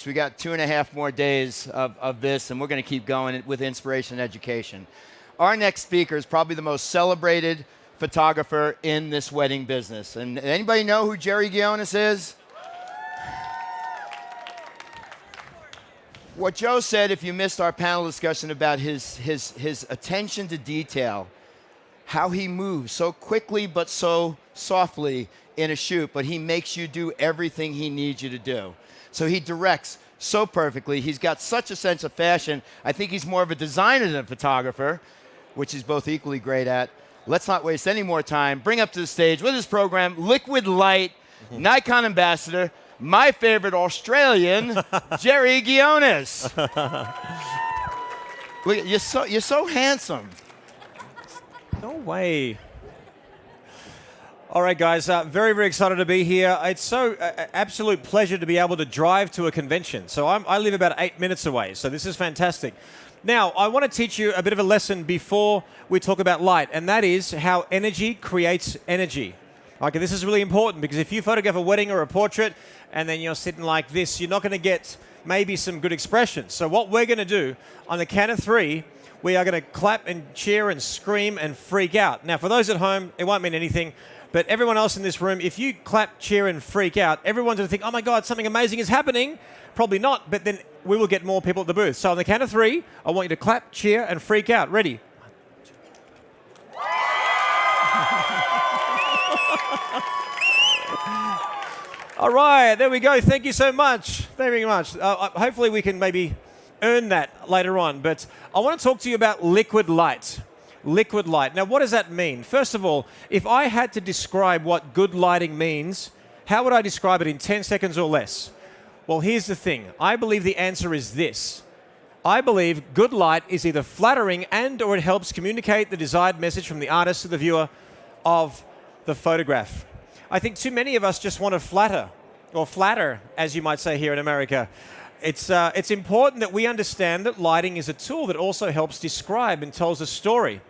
We got 2.5 more days of this, and we're going to keep going with inspiration and education. Our next speaker is probably the most celebrated photographer in this wedding business. And anybody know who Jerry Ghionis is? What Joe said, if you missed our panel discussion about his attention to detail, how he moves so quickly but so softly in a shoot, but he makes you do everything he needs you to do. So he directs so perfectly. He's got such a sense of fashion. I think he's more of a designer than a photographer, which he's both equally great at. Let's not waste any more time. Bring up to the stage with his program, Liquid Light, Nikon ambassador, my favorite Australian, Jerry Ghionis. Look, you're so handsome. No way. All right, guys, very, very excited to be here. It's so absolute pleasure to be able to drive to a convention. So I live about 8 minutes away, so this is fantastic. Now, I want to teach you a bit of a lesson before we talk about light, and that is how energy creates energy. Okay, this is really important because if you photograph a wedding or a portrait and then you're sitting like this, you're not going to get maybe some good expressions. So what we're going to do, on the count of 3, we are going to clap and cheer and scream and freak out. Now, for those at home, it won't mean anything. But everyone else in this room, if you clap, cheer, and freak out, everyone's going to think, oh my God, something amazing is happening. Probably not, but then we will get more people at the booth. So on the count of 3, I want you to clap, cheer, and freak out. Ready? All right, there we go. Thank you so much. Very much. Hopefully we can maybe earn that later on. But I want to talk to you about liquid light. Liquid light. Now, what does that mean? First of all, if I had to describe what good lighting means, how would I describe it in 10 seconds or less? Well, here's the thing. I believe the answer is this. I believe good light is either flattering or it helps communicate the desired message from the artist to the viewer of the photograph. I think too many of us just want to flatter, as you might say here in America. It's important that we understand that lighting is a tool that also helps describe and tells a story.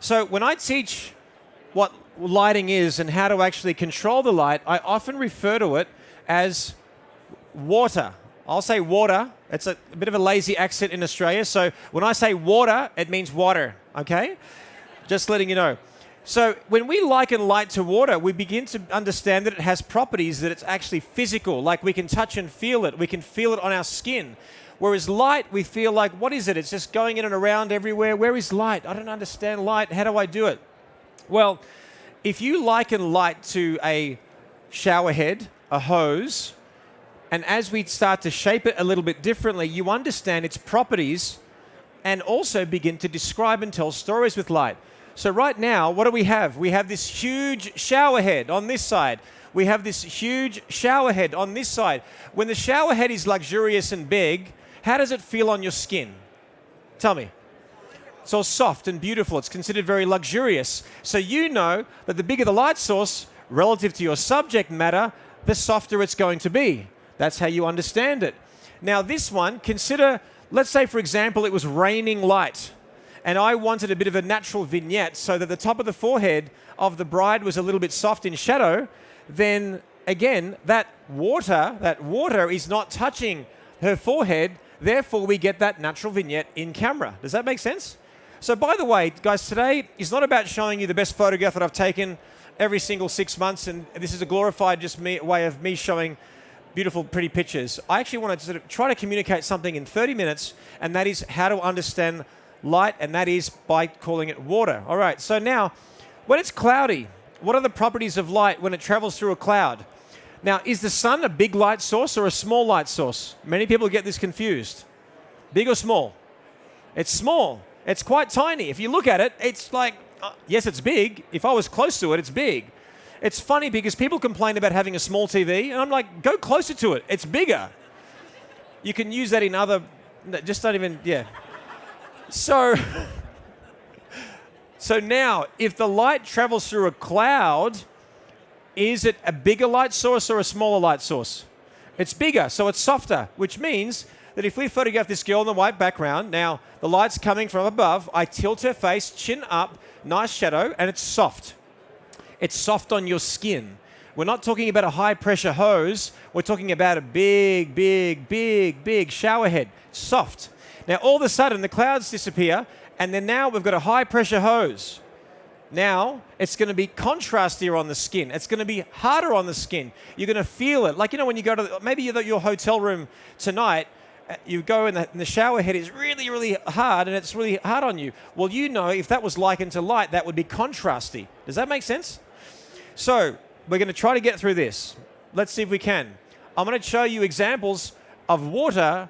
So when I teach what lighting is and how to actually control the light, I often refer to it as water. I'll say water. It's a bit of a lazy accent in Australia. So when I say water, it means water, okay? Just letting you know. So when we liken light to water, we begin to understand that it has properties that it's actually physical, like we can touch and feel it. We can feel it on our skin. Whereas light, we feel like, what is it? It's just going in and around everywhere. Where is light? I don't understand light. How do I do it? Well, if you liken light to a shower head, a hose, and as we start to shape it a little bit differently, you understand its properties and also begin to describe and tell stories with light. So right now, what do we have? We have this huge shower head on this side. We have this huge shower head on this side. When the shower head is luxurious and big, how does it feel on your skin? Tell me. It's all soft and beautiful. It's considered very luxurious. So you know that the bigger the light source relative to your subject matter, the softer it's going to be. That's how you understand it. Now this one, consider, let's say for example, it was raining light. And I wanted a bit of a natural vignette so that the top of the forehead of the bride was a little bit soft in shadow. Then again, that water is not touching her forehead. Therefore, we get that natural vignette in camera. Does that make sense? So by the way, guys, today is not about showing you the best photograph that I've taken every single 6 months. And this is a glorified way of me showing beautiful, pretty pictures. I actually want to sort of try to communicate something in 30 minutes, and that is how to understand light, and that is by calling it water. All right, so now, when it's cloudy, what are the properties of light when it travels through a cloud? Now, is the sun a big light source or a small light source? Many people get this confused. Big or small? It's small. It's quite tiny. If you look at it, it's like, yes, it's big. If I was close to it, it's big. It's funny because people complain about having a small TV, and I'm like, go closer to it. It's bigger. You can use that in other, just don't even, yeah. So now, if the light travels through a cloud, is it a bigger light source or a smaller light source? It's bigger, so it's softer, which means that if we photograph this girl in the white background, now the light's coming from above, I tilt her face, chin up, nice shadow, and it's soft. It's soft on your skin. We're not talking about a high pressure hose. We're talking about a big, big, big, big shower head, soft. Now, all of a sudden, the clouds disappear, and then now we've got a high pressure hose. Now, it's going to be contrastier on the skin. It's going to be harder on the skin. You're going to feel it. Like, when you go to, maybe you're at your hotel room tonight, you go and the shower head is really, really hard, and it's really hard on you. Well, if that was likened to light, that would be contrasty. Does that make sense? So, we're going to try to get through this. Let's see if we can. I'm going to show you examples of water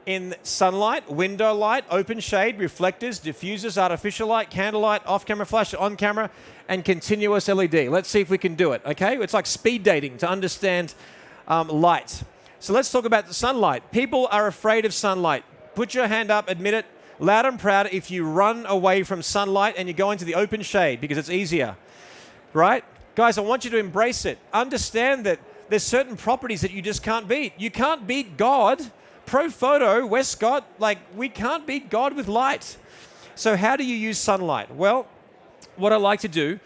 in sunlight, window light, open shade, reflectors, diffusers, artificial light, candlelight, off-camera flash, on-camera, and continuous LED. Let's see if we can do it, okay? It's like speed dating to understand light. So let's talk about the sunlight. People are afraid of sunlight. Put your hand up, admit it, loud and proud if you run away from sunlight and you go into the open shade because it's easier, right? Guys, I want you to embrace it. Understand that there's certain properties that you just can't beat. You can't beat God. Pro photo, Westcott, we can't beat God with light. So how do you use sunlight? Well, what I like to do,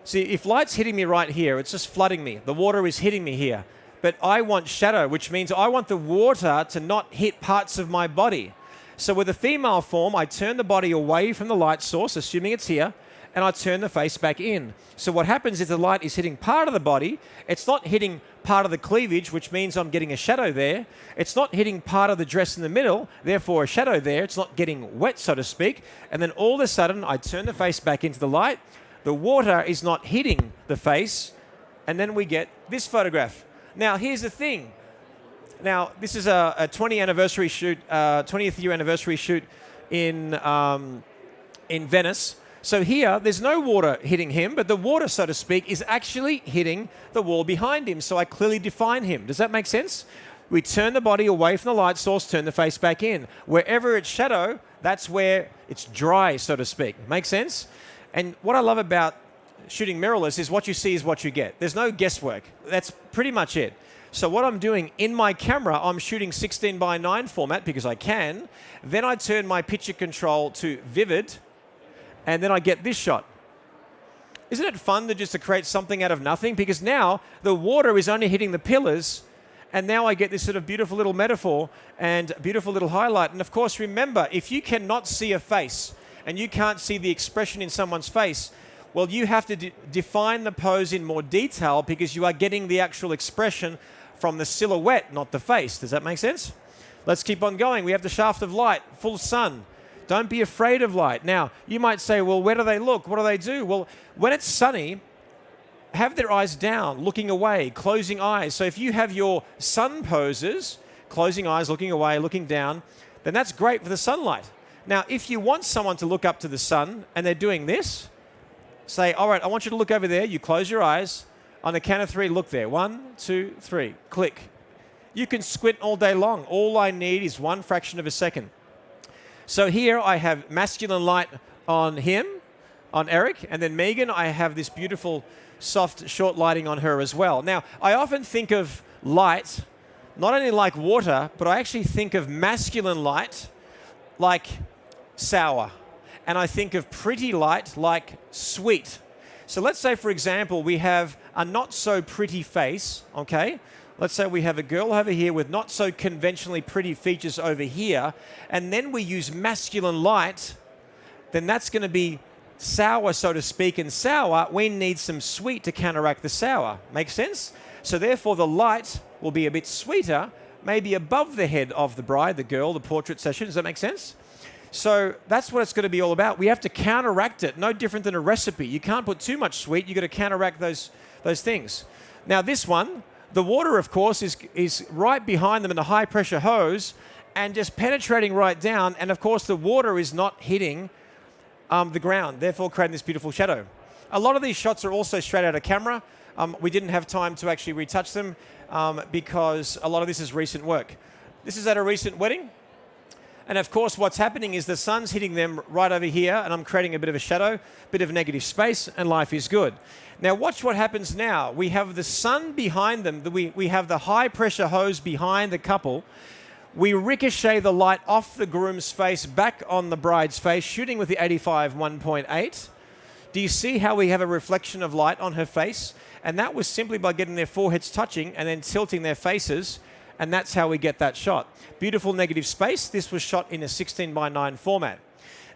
see, if light's hitting me right here, it's just flooding me. The water is hitting me here. But I want shadow, which means I want the water to not hit parts of my body. So with a female form, I turn the body away from the light source, assuming it's here, and I turn the face back in. So what happens is the light is hitting part of the body. It's not hitting part of the cleavage, which means I'm getting a shadow there. It's not hitting part of the dress in the middle, therefore a shadow there. It's not getting wet, so to speak. And then all of a sudden, I turn the face back into the light. The water is not hitting the face. And then we get this photograph. Now, here's the thing. Now, this is a 20th anniversary shoot, 20th year anniversary shoot in Venice. So here, there's no water hitting him, but the water, so to speak, is actually hitting the wall behind him. So I clearly define him. Does that make sense? We turn the body away from the light source, turn the face back in. Wherever it's shadow, that's where it's dry, so to speak. Make sense? And what I love about shooting mirrorless is what you see is what you get. There's no guesswork. That's pretty much it. So what I'm doing in my camera, I'm shooting 16:9 format because I can. Then I turn my picture control to vivid, and then I get this shot. Isn't it fun to create something out of nothing? Because now the water is only hitting the pillars, and now I get this sort of beautiful little metaphor and beautiful little highlight. And of course, remember, if you cannot see a face and you can't see the expression in someone's face, well, you have to define the pose in more detail because you are getting the actual expression from the silhouette, not the face. Does that make sense? Let's keep on going. We have the shaft of light, full sun. Don't be afraid of light. Now, you might say, well, where do they look? What do they do? Well, when it's sunny, have their eyes down, looking away, closing eyes. So if you have your sun poses, closing eyes, looking away, looking down, then that's great for the sunlight. Now, if you want someone to look up to the sun and they're doing this, say, all right, I want you to look over there. You close your eyes. On the count of 3, look there. 1, 2, 3. Click. You can squint all day long. All I need is 1 fraction of a second. So here I have masculine light on him, on Eric, and then Megan, I have this beautiful soft short lighting on her as well. Now, I often think of light, not only like water, but I actually think of masculine light like sour. And I think of pretty light like sweet. So let's say, for example, we have a not so pretty face, okay? Let's say we have a girl over here with not so conventionally pretty features over here, and then we use masculine light, then that's going to be sour, so to speak, and sour. We need some sweet to counteract the sour. Make sense? So therefore, the light will be a bit sweeter, maybe above the head of the bride, the girl, the portrait session. Does that make sense? So that's what it's going to be all about. We have to counteract it, no different than a recipe. You can't put too much sweet. You've got to counteract those things. Now, this one, the water, of course, is right behind them in the high-pressure hose and just penetrating right down. And, of course, the water is not hitting the ground, therefore creating this beautiful shadow. A lot of these shots are also straight out of camera. We didn't have time to actually retouch them because a lot of this is recent work. This is at a recent wedding. And of course, what's happening is the sun's hitting them right over here, and I'm creating a bit of a shadow, bit of negative space, and life is good. Now, watch what happens now. We have the sun behind them. We have the high-pressure hose behind the couple. We ricochet the light off the groom's face back on the bride's face, shooting with the 85 1.8. Do you see how we have a reflection of light on her face? And that was simply by getting their foreheads touching and then tilting their faces. And that's how we get that shot. Beautiful negative space. This was shot in a 16:9 format.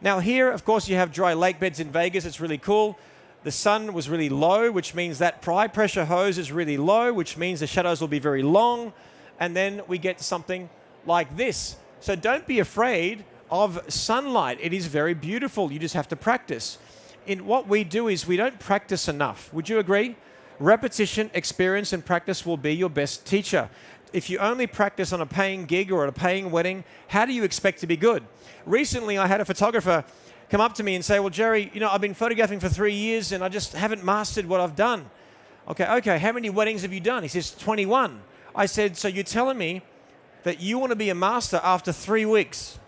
Now here, of course, you have dry lake beds in Vegas. It's really cool. The sun was really low, which means that high pressure hose is really low, which means the shadows will be very long. And then we get something like this. So don't be afraid of sunlight. It is very beautiful. You just have to practice. In what we do is we don't practice enough. Would you agree? Repetition, experience, and practice will be your best teacher. If you only practice on a paying gig or at a paying wedding, how do you expect to be good? Recently, I had a photographer come up to me and say, well, Jerry, you know, I've been photographing for 3 years and I just haven't mastered what I've done. Okay, how many weddings have you done? He says, 21. I said, so you're telling me that you want to be a master after 3 weeks?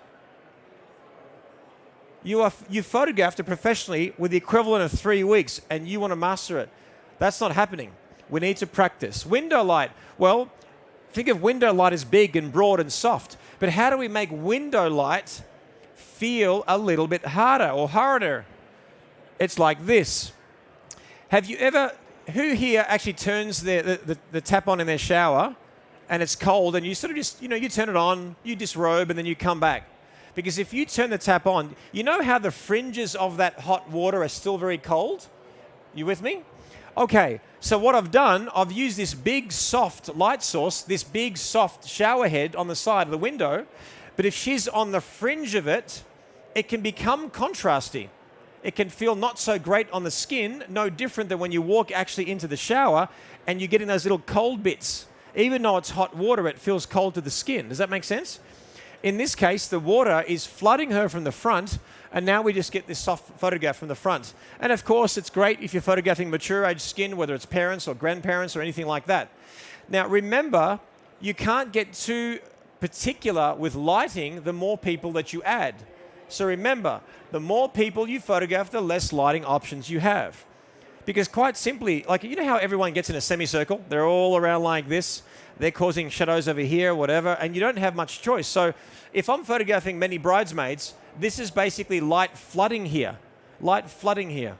You photographed it professionally with the equivalent of 3 weeks and you want to master it. That's not happening. We need to practice. Window light. Well, think of window light as big and broad and soft. But how do we make window light feel a little bit harder? It's like this. Have you ever, who here actually turns the tap on in their shower and it's cold and you sort of just, you know, you turn it on, you disrobe and then you come back? Because if you turn the tap on, you know how the fringes of that hot water are still very cold? You with me? Okay, so what I've done, I've used this big soft light source, this big soft shower head on the side of the window, but if she's on the fringe of it, it can become contrasty. It can feel not so great on the skin, no different than when you walk actually into the shower and you're getting those little cold bits. Even though it's hot water, it feels cold to the skin. Does that make sense? In this case, the water is flooding her from the front, and now we just get this soft photograph from the front. And of course, it's great if you're photographing mature age skin, whether it's parents or grandparents or anything like that. Now, remember, you can't get too particular with lighting the more people that you add. So remember, the more people you photograph, the less lighting options you have. Because quite simply, like, you know how everyone gets in a semicircle? They're all around like this. They're causing shadows over here, whatever, and you don't have much choice. So if I'm photographing many bridesmaids, this is basically light flooding here. Light flooding here.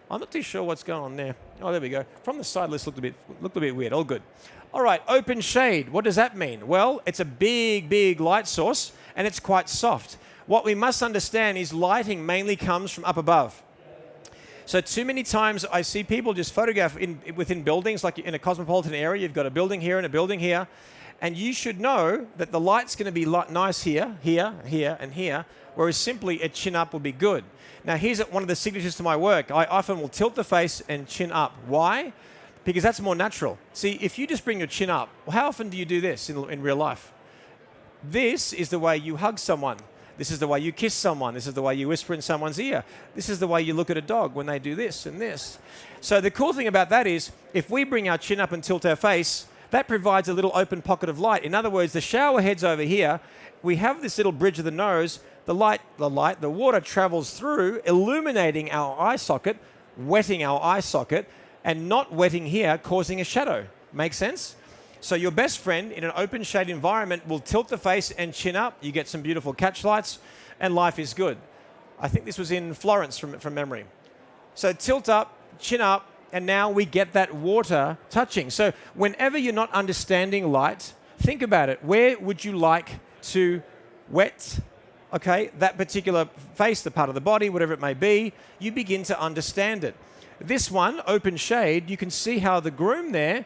I'm not too sure what's going on there. Oh, there we go. From the side, this looked a bit weird. All good. All right, open shade. What does that mean? Well, it's a big light source, and it's quite soft. What we must understand is lighting mainly comes from up above. So too many times I see people just photograph within buildings, like in a cosmopolitan area, you've got a building here and a building here, and you should know that the light's going to be nice here, here, here, and here, whereas simply a chin up will be good. Now here's one of the signatures to my work. I often will tilt the face and chin up. Why? Because that's more natural. See, if you just bring your chin up, how often do you do this in real life? This is the way you hug someone. This is the way you kiss someone. This is the way you whisper in someone's ear. This is the way you look at a dog when they do this and this. So the cool thing about that is, if we bring our chin up and tilt our face, that provides a little open pocket of light. In other words, the shower head's over here. We have this little bridge of the nose. The water travels through, illuminating our eye socket, wetting our eye socket, and not wetting here, causing a shadow. Make sense? So your best friend in an open shade environment will tilt the face and chin up. You get some beautiful catch lights, and life is good. I think this was in Florence from memory. So tilt up, chin up, and now we get that water touching. So whenever you're not understanding light, think about it. Where would you like to wet, okay, that particular face, the part of the body, whatever it may be? You begin to understand it. This one, open shade, you can see how the groom there,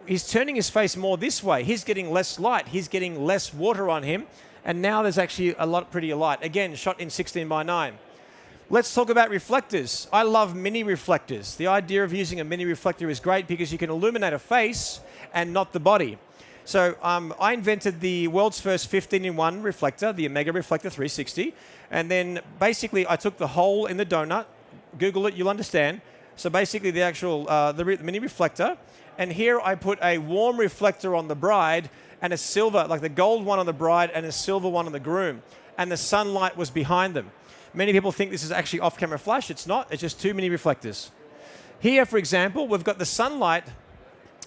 he's turning his face more this way. He's getting less light. He's getting less water on him. And now there's actually a lot prettier light. Again, shot in 16:9. Let's talk about reflectors. I love mini reflectors. The idea of using a mini reflector is great because you can illuminate a face and not the body. So I invented the world's first 15-in-1 reflector, the Omega Reflector 360. And then basically I took the hole in the donut. Google it, you'll understand. So basically the actual the mini reflector. And here I put a warm reflector on the bride and a silver, like the gold one on the bride and a silver one on the groom. And the sunlight was behind them. Many people think this is actually off-camera flash. It's not. It's just two mini reflectors. Here, for example, we've got the sunlight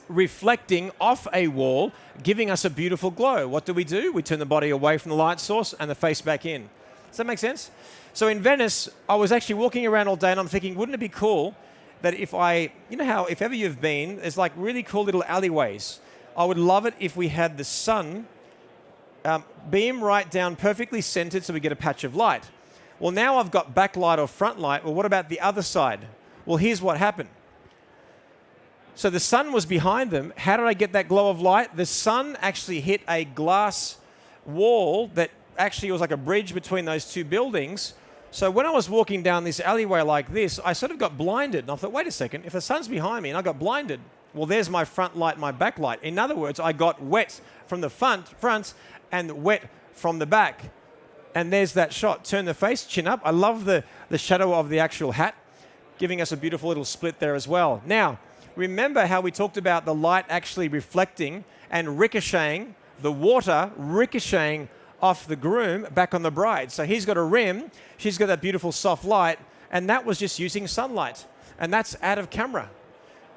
reflecting off a wall, giving us a beautiful glow. What do? We turn the body away from the light source and the face back in. Does that make sense? So in Venice, I was actually walking around all day and I'm thinking, wouldn't it be cool that you know how if ever you've been, there's like really cool little alleyways. I would love it if we had the sun beam right down perfectly centered so we get a patch of light. Well, now I've got backlight or front light. Well, what about the other side? Well, here's what happened. So the sun was behind them. How did I get that glow of light? The sun actually hit a glass wall that actually was like a bridge between those two buildings. So when I was walking down this alleyway like this, I sort of got blinded. And I thought, wait a second, if the sun's behind me and I got blinded, well, there's my front light, my back light. In other words, I got wet from the front and wet from the back. And there's that shot. Turn the face, chin up. I love the shadow of the actual hat, giving us a beautiful little split there as well. Now, remember how we talked about the light actually reflecting and ricocheting, the water ricocheting off the groom back on the bride. So he's got a rim, she's got that beautiful soft light, and that was just using sunlight. And that's out of camera.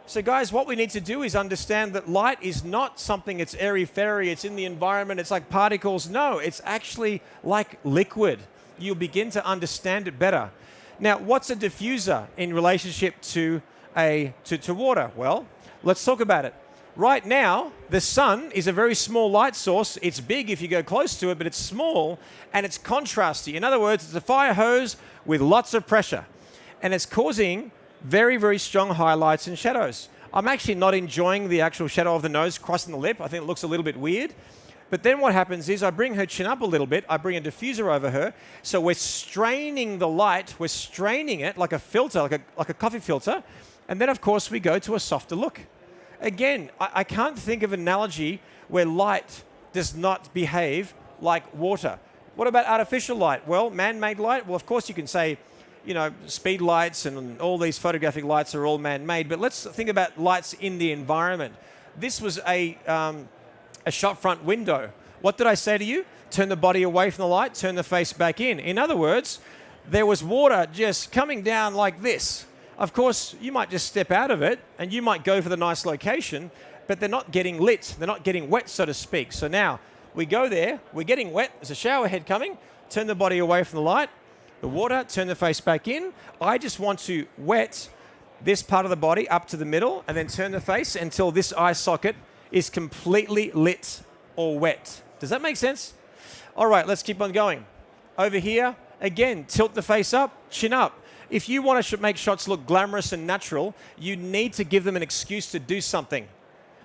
So guys, what we need to do is understand that light is not something that's airy-fairy, it's in the environment, it's like particles. No, it's actually like liquid. You'll begin to understand it better. Now, what's a diffuser in relationship to water? Well, let's talk about it. Right now, the sun is a very small light source. It's big if you go close to it, but it's small and it's contrasty. In other words, it's a fire hose with lots of pressure, and it's causing very, very strong highlights and shadows. I'm actually not enjoying the actual shadow of the nose crossing the lip. I think it looks a little bit weird. But then what happens is I bring her chin up a little bit. I bring a diffuser over her. So we're straining the light. We're straining it like a filter, like a coffee filter. And then, of course, we go to a softer look. Again, I can't think of an analogy where light does not behave like water. What about artificial light? Well, man-made light? Well, of course, you can say, you know, speed lights and all these photographic lights are all man-made. But let's think about lights in the environment. This was a shot front window. What did I say to you? Turn the body away from the light, turn the face back in. In other words, there was water just coming down like this. Of course, you might just step out of it and you might go for the nice location, but they're not getting lit. They're not getting wet, so to speak. So now we go there, we're getting wet. There's a shower head coming. Turn the body away from the light, the water, turn the face back in. I just want to wet this part of the body up to the middle and then turn the face until this eye socket is completely lit or wet. Does that make sense? All right, let's keep on going. Over here, again, tilt the face up, chin up. If you want to make shots look glamorous and natural, you need to give them an excuse to do something.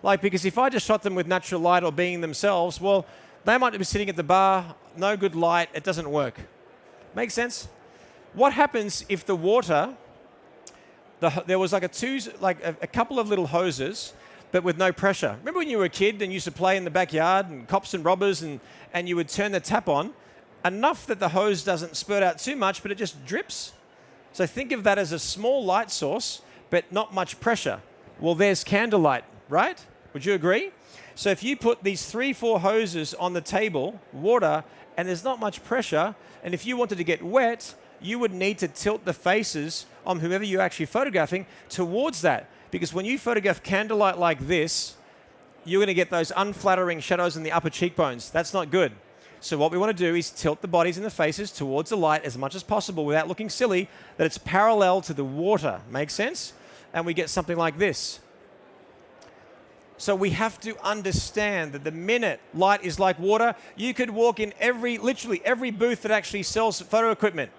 Like, because if I just shot them with natural light or being themselves, well, they might be sitting at the bar, no good light, it doesn't work. Make sense? What happens if the water, there was like a couple of little hoses, but with no pressure? Remember when you were a kid and you used to play in the backyard and cops and robbers and you would turn the tap on, enough that the hose doesn't spurt out too much, but it just drips? So think of that as a small light source, but not much pressure. Well, there's candlelight, right? Would you agree? So if you put these 3-4 hoses on the table, water, and there's not much pressure, and if you wanted to get wet, you would need to tilt the faces on whoever you're actually photographing towards that. Because when you photograph candlelight like this, you're going to get those unflattering shadows in the upper cheekbones. That's not good. So what we want to do is tilt the bodies and the faces towards the light as much as possible without looking silly, that it's parallel to the water. Make sense? And we get something like this. So we have to understand that the minute light is like water, you could walk in literally every booth that actually sells photo equipment.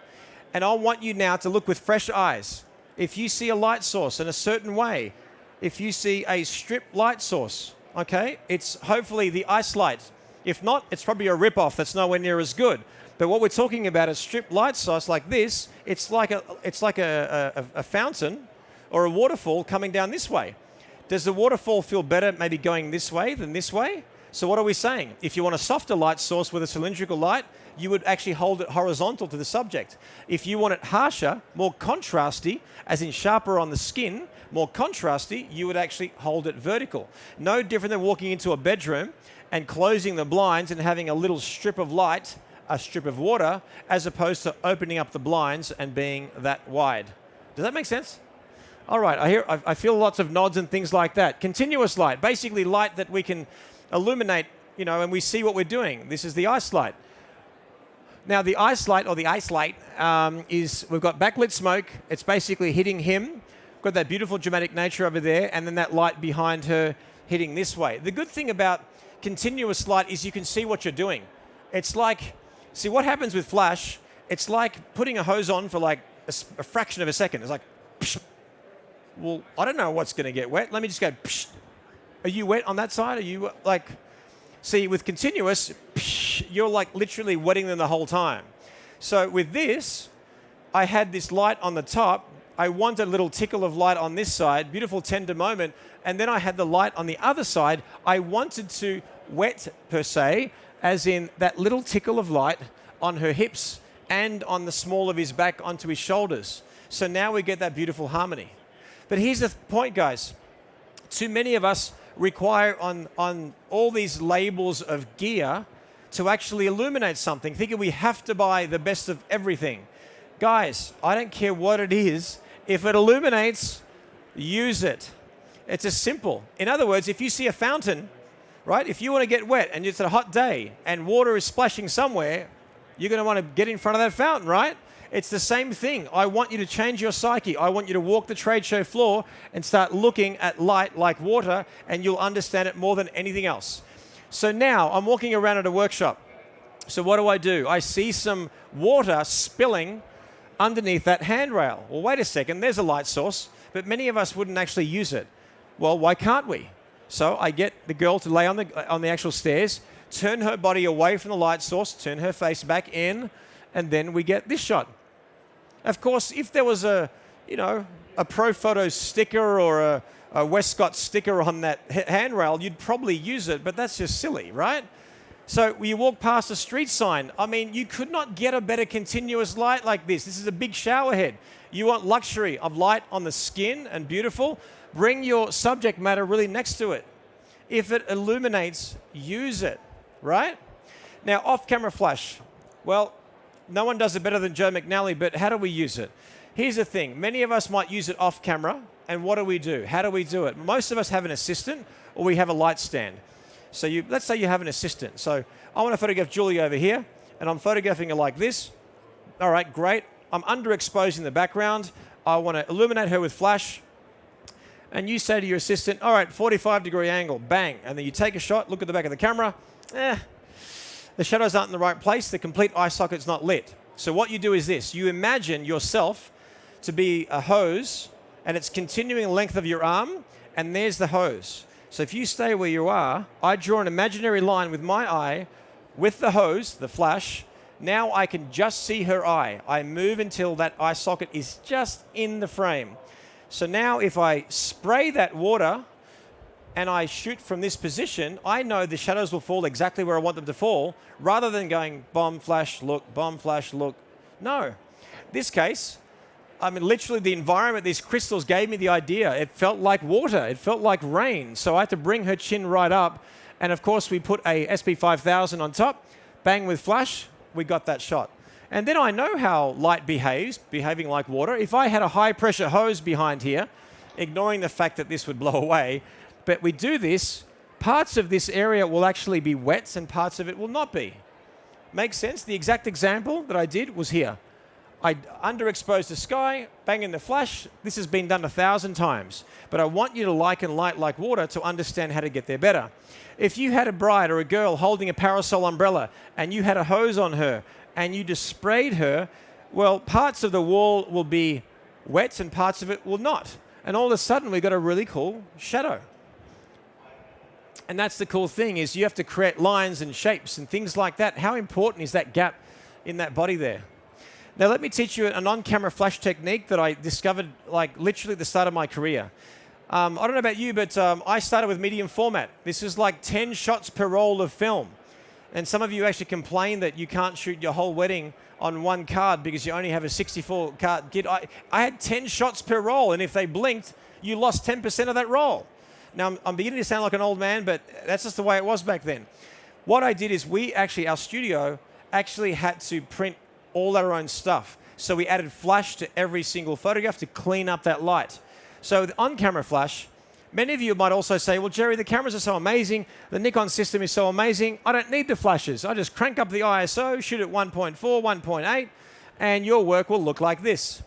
And I want you now to look with fresh eyes. If you see a light source in a certain way, if you see a strip light source, okay, it's hopefully the ice light. If not, it's probably a rip-off that's nowhere near as good. But what we're talking about is strip light source like this. It's like a fountain or a waterfall coming down this way. Does the waterfall feel better maybe going this way than this way? So what are we saying? If you want a softer light source with a cylindrical light, you would actually hold it horizontal to the subject. If you want it harsher, more contrasty, as in sharper on the skin, more contrasty, you would actually hold it vertical. No different than walking into a bedroom and closing the blinds and having a little strip of light, a strip of water, as opposed to opening up the blinds and being that wide. Does that make sense? All right, I feel lots of nods and things like that. Continuous light, basically light that we can illuminate, and we see what we're doing. This is the ice light. Now, the ice light, or the ice light, is we've got backlit smoke. It's basically hitting him got that beautiful dramatic nature over there, and then that light behind her hitting this way. The good thing about continuous light is you can see what you're doing. It's like, see what happens with flash, it's like putting a hose on for like a fraction of a second. It's like, psh. Well, I don't know what's going to get wet. Let me just go, psh. Are you wet on that side? Are you like, see with continuous, psh, you're like literally wetting them the whole time. So with this, I had this light on the top. I wanted a little tickle of light on this side, beautiful tender moment, and then I had the light on the other side. I wanted to wet, per se, as in that little tickle of light on her hips and on the small of his back onto his shoulders. So now we get that beautiful harmony. But here's the point, guys. Too many of us require on all these labels of gear to actually illuminate something, thinking we have to buy the best of everything. Guys, I don't care what it is. If it illuminates, use it. It's as simple. In other words, if you see a fountain, right? If you want to get wet and it's a hot day and water is splashing somewhere, you're going to want to get in front of that fountain, right? It's the same thing. I want you to change your psyche. I want you to walk the trade show floor and start looking at light like water, and you'll understand it more than anything else. So now I'm walking around at a workshop. So what do? I see some water spilling underneath that handrail. Well, wait a second, there's a light source, but many of us wouldn't actually use it. Well, why can't we? So I get the girl to lay on the actual stairs, turn her body away from the light source, turn her face back in, and then we get this shot. Of course, if there was a Pro Photos sticker or a Westcott sticker on that handrail, you'd probably use it, but that's just silly, right? So you walk past a street sign. I mean, you could not get a better continuous light like this. This is a big shower head. You want luxury of light on the skin and beautiful. Bring your subject matter really next to it. If it illuminates, use it, right? Now, off-camera flash. Well, no one does it better than Joe McNally, but how do we use it? Here's the thing. Many of us might use it off-camera, and what do? How do we do it? Most of us have an assistant, or we have a light stand. So let's say you have an assistant. So I want to photograph Julie over here, and I'm photographing her like this. All right, great. I'm underexposing the background. I want to illuminate her with flash. And you say to your assistant, all right, 45-degree angle, bang. And then you take a shot, look at the back of the camera. The shadows aren't in the right place. The complete eye socket's not lit. So what you do is this. You imagine yourself to be a hose, and it's continuing the length of your arm, and there's the hose. So if you stay where you are, I draw an imaginary line with my eye, with the hose, the flash. Now I can just see her eye. I move until that eye socket is just in the frame. So now if I spray that water and I shoot from this position, I know the shadows will fall exactly where I want them to fall, rather than going bomb, flash, look, bomb, flash, look. No. This case, I mean, literally the environment, these crystals gave me the idea. It felt like water. It felt like rain. So I had to bring her chin right up. And of course, we put a SP5000 on top, bang with flash, we got that shot. And then I know how light behaves, behaving like water. If I had a high pressure hose behind here, ignoring the fact that this would blow away, but we do this, parts of this area will actually be wet and parts of it will not be. Makes sense? The exact example that I did was here. I underexposed the sky, bang in the flash. This has been done 1,000 times. But I want you to liken light like water to understand how to get there better. If you had a bride or a girl holding a parasol umbrella and you had a hose on her and you just sprayed her, well, parts of the wall will be wet and parts of it will not. And all of a sudden, we've got a really cool shadow. And that's the cool thing, is you have to create lines and shapes and things like that. How important is that gap in that body there? Now, let me teach you an on-camera flash technique that I discovered like literally at the start of my career. I don't know about you, but I started with medium format. This is like 10 shots per roll of film. And some of you actually complain that you can't shoot your whole wedding on one card because you only have a 64 card kit. I had 10 shots per roll, and if they blinked, you lost 10% of that roll. Now, I'm beginning to sound like an old man, but that's just the way it was back then. What I did is our studio actually had to print all our own stuff. So we added flash to every single photograph to clean up that light. So the on-camera flash, many of you might also say, well, Jerry, the cameras are so amazing. The Nikon system is so amazing. I don't need the flashes. I just crank up the ISO, shoot at 1.4, 1.8, and your work will look like this.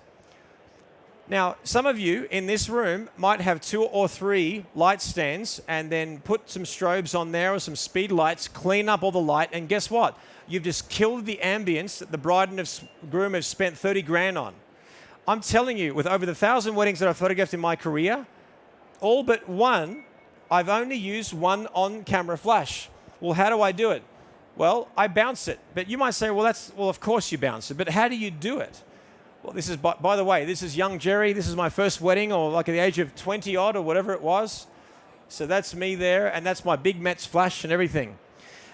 Now, some of you in this room might have 2 or 3 light stands and then put some strobes on there or some speed lights, clean up all the light, and guess what? You've just killed the ambience that the bride and groom have spent 30 grand on. I'm telling you, with over the 1,000 weddings that I've photographed in my career, all but one, I've only used one on-camera flash. Well, how do I do it? Well, I bounce it. But you might say, well, of course you bounce it. But how do you do it? Well, this is, by the way, this is young Jerry. This is my first wedding, or like at the age of 20-odd or whatever it was. So that's me there, and that's my big Mets flash and everything.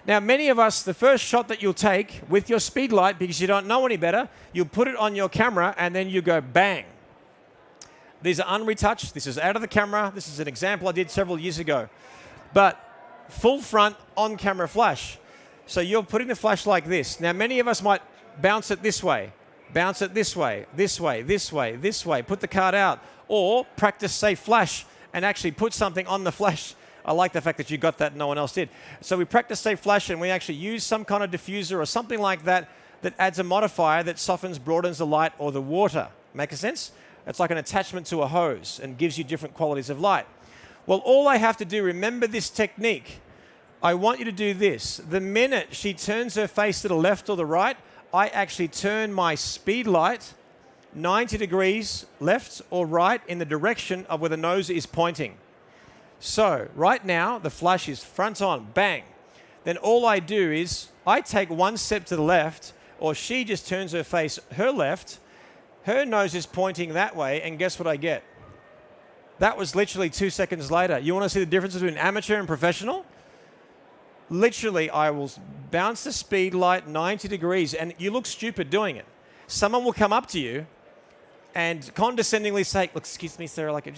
Now, many of us, the first shot that you'll take with your speed light, because you don't know any better, you'll put it on your camera, and then you go bang. These are unretouched. This is out of the camera. This is an example I did several years ago. But full front on-camera flash. So you're putting the flash like this. Now, many of us might bounce it this way, bounce it this way, this way, this way, this way, put the card out, or practice safe flash and actually put something on the flash. I like the fact that you got that and no one else did. So we practice safe flash and we actually use some kind of diffuser or something like that that adds a modifier that softens, broadens the light or the water. Make sense? It's like an attachment to a hose and gives you different qualities of light. Well, all I have to do, remember this technique. I want you to do this. The minute she turns her face to the left or the right, I actually turn my speed light 90 degrees left or right in the direction of where the nose is pointing. So right now, the flash is front on, bang. Then all I do is I take one step to the left, or she just turns her face her left, her nose is pointing that way, and guess what I get? That was literally 2 seconds later. You want to see the difference between amateur and professional? Literally, I will bounce the speed light 90 degrees, and you look stupid doing it. Someone will come up to you and condescendingly say, look, excuse me, sir, like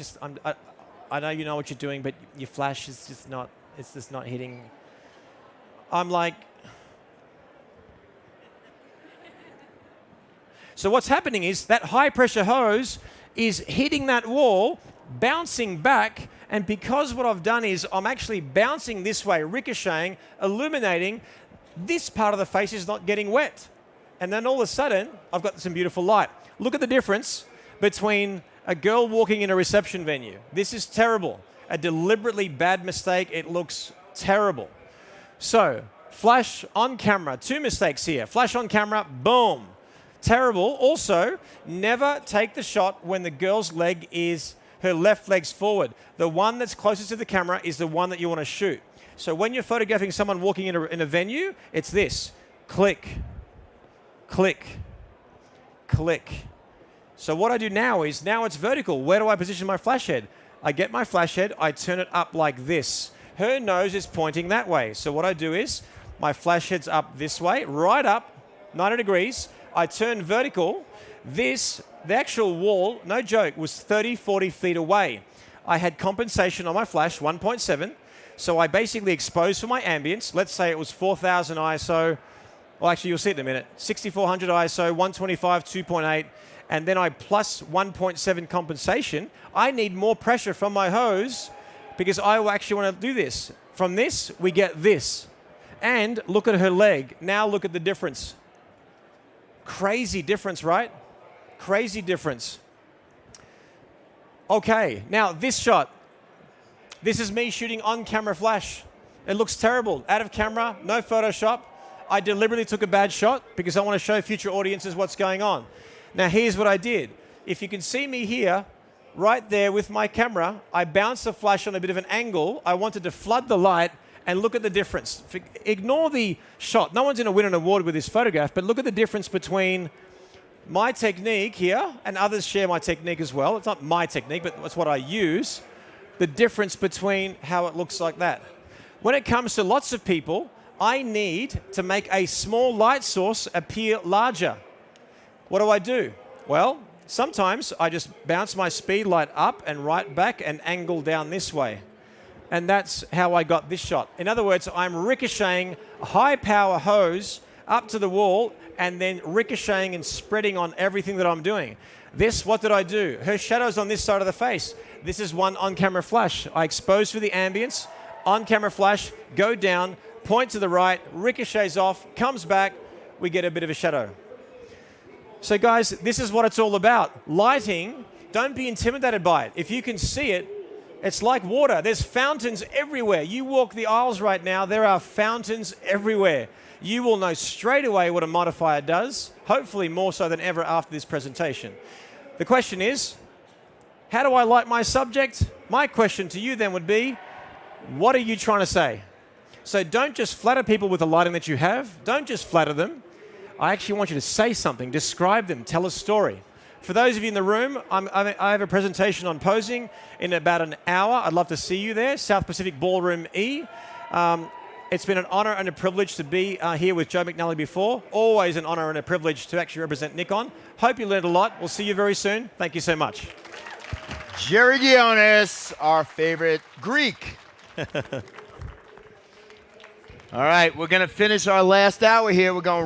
I know you know what you're doing, but your flash is just not, it's just not hitting. I'm like, so what's happening is that high pressure hose is hitting that wall, bouncing back, and because what I've done is I'm actually bouncing this way, ricocheting, illuminating, this part of the face is not getting wet. And then all of a sudden, I've got some beautiful light. Look at the difference between a girl walking in a reception venue. This is terrible. A deliberately bad mistake. It looks terrible. So, flash on camera. 2 mistakes here. Flash on camera, boom. Terrible. Also, never take the shot when the girl's leg is, her left leg's forward. The one that's closest to the camera is the one that you want to shoot. So when you're photographing someone walking in a venue, it's this. Click, click, click. So what I do now is, now it's vertical. Where do I position my flash head? I get my flash head, I turn it up like this. Her nose is pointing that way. So what I do is, my flash head's up this way, right up, 90 degrees. I turn vertical. This, the actual wall, no joke, was 30, 40 feet away. I had compensation on my flash, 1.7. So I basically exposed for my ambience. Let's say it was 4,000 ISO. Well, actually, you'll see it in a minute. 6,400 ISO, 125, 2.8. And then I plus 1.7 compensation. I need more pressure from my hose because I will actually want to do this. From this, we get this. And look at her leg. Now look at the difference. Crazy difference, right? Crazy difference. Okay, now this shot. This is me shooting on-camera flash. It looks terrible. Out of camera, no Photoshop. I deliberately took a bad shot because I want to show future audiences what's going on. Now here's what I did. If you can see me here, right there with my camera, I bounced the flash on a bit of an angle. I wanted to flood the light and look at the difference. Ignore the shot. No one's going to win an award with this photograph, but look at the difference between my technique here, and others share my technique as well. It's not my technique, but it's what I use. The difference between how it looks like that. When it comes to lots of people, I need to make a small light source appear larger. What do? Well, sometimes I just bounce my speed light up and right back and angle down this way. And that's how I got this shot. In other words, I'm ricocheting a high power hose up to the wall and then ricocheting and spreading on everything that I'm doing. This, what did I do? Her shadow's on this side of the face. This is one on-camera flash. I expose for the ambience, on-camera flash, go down, point to the right, ricochets off, comes back, we get a bit of a shadow. So guys, this is what it's all about. Lighting Don't be intimidated by it. If you can see it, it's like water. There's fountains everywhere. You walk the aisles right now, there are fountains everywhere. You will know straight away what a modifier does, hopefully more so than ever after this presentation. The question is, how do I light my subject? My question to you then would be, what are you trying to say? So don't just flatter people with the lighting that you have. Don't just flatter them. I actually want you to say something, describe them, tell a story. For those of you in the room, I have a presentation on posing in about an hour. I'd love to see you there, South Pacific Ballroom E. It's been an honor and a privilege to be here with Joe McNally before. Always an honor and a privilege to actually represent Nikon. Hope you learned a lot. We'll see you very soon. Thank you so much. Jerry Ghionis, our favorite Greek. All right, we're going to finish our last hour here. We're going